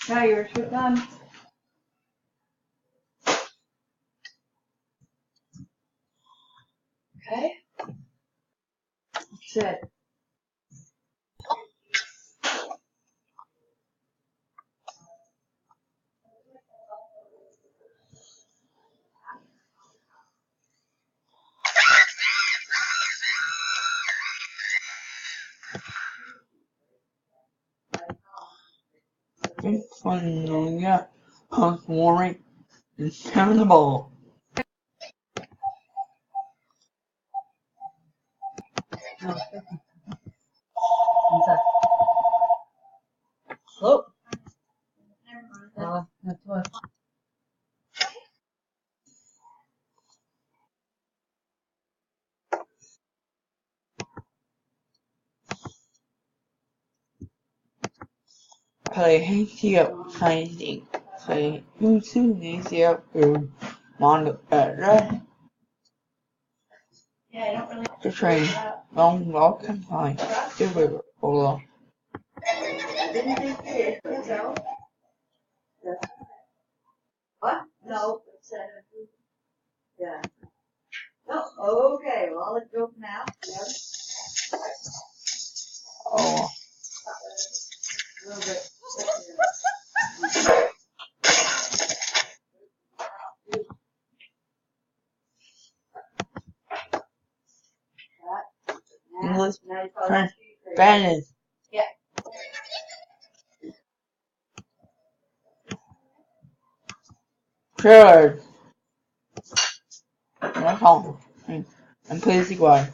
Now you're done. Okay. That's it. It's funny, yeah. Hunt Warwick is terrible. No. Inside. Oh. That's what. Play HTF Finding. Play YouTube HTF to monitor better. Yeah, I don't really. The train, long walk and find the river below. I didn't think you did. So. What? No. Yeah. Oh, okay. Well, I'll let you go now. Oh, A little bit. English Now you probably Spanish. Yeah. Sure. That's all. And please be quiet.